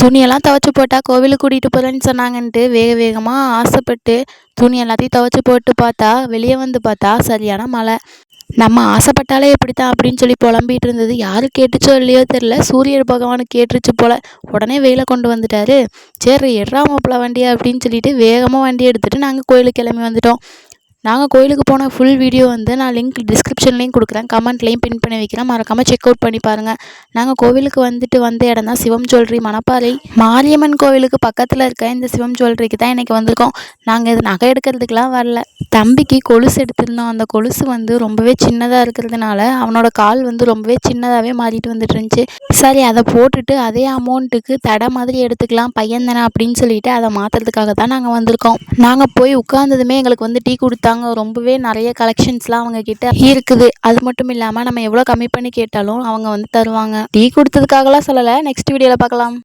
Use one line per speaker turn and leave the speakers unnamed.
துணியெல்லாம் துவைச்சி போட்டால் கோவிலுக்கு கூட்டிகிட்டு போகிறேன்னு சொன்னாங்கன்ட்டு வேக வேகமாக ஆசைப்பட்டு துணி எல்லாத்தையும் துவைச்சி போட்டு பார்த்தா வெளியே வந்து பார்த்தா சரியான மழை. நம்ம ஆசைப்பட்டாலே எப்படித்தான் அப்படின்னு சொல்லி புலம்பிகிட்டு இருந்தது யாரு கேட்டுச்சோ இல்லையோ தெரில, சூரிய பகவானுக்கு கேட்டுருச்சு போல். உடனே வெயிலை கொண்டு வந்துட்டாரு. சரி எட்ரா மாப்பிள்ள வண்டியா அப்படின்னு சொல்லிட்டு வேகமாக வண்டி எடுத்துகிட்டு நாங்கள் கோயிலுக்கு கிளம்பி வந்துட்டோம். நாங்கள் கோயிலுக்கு போன ஃபுல் வீடியோ வந்து நான் லிங்க் டிஸ்கிரிப்ஷன்லேயும் கொடுக்குறேன், கமெண்ட்லேயும் பின் பண்ணி வைக்கிறேன், மறக்காமல் செக் அவுட் பண்ணி பாருங்கள். நாங்கள் கோவிலுக்கு வந்த இடம் தான் சிவம் ஜுவல்லரி மணப்பாறை. மாரியம்மன் கோவிலுக்கு பக்கத்தில் இருக்க இந்த சிவம் ஜுவல்லரிக்கு தான் இன்றைக்கி வந்திருக்கோம். நாங்கள் இது நகை எடுக்கிறதுக்கெலாம் வரல. தம்பிக்கு கொலுசு எடுத்திருந்தோம். அந்த கொலுசு வந்து ரொம்பவே சின்னதாக இருக்கிறதுனால அவனோட கால் வந்து ரொம்பவே சின்னதாகவே மாறிட்டு வந்துட்டு இருந்துச்சு. சரி அதை போட்டுட்டு அதே அமௌண்ட்டுக்கு தடை மாதிரி எடுத்துக்கலாம் பையன் தானே அப்படின்னு சொல்லிட்டு அதை மாற்றுறதுக்காக தான் நாங்கள் வந்திருக்கோம். நாங்கள் போய் உட்கார்ந்ததுமே எங்களுக்கு வந்து டீ கொடுத்தாங்க. ரொம்பவே நிறைய கலெக்ஷன்ஸ்லாம் அவங்க கிட்ட இருக்குது. அது மட்டும் இல்லாமல் நம்ம எவ்வளோ கம்மி பண்ணி கேட்டாலும் அவங்க வந்து தருவாங்க. டீ கொடுத்ததுக்காகலாம் சொல்லலை, நெக்ஸ்ட் வீடியோவில் பார்க்கலாம்.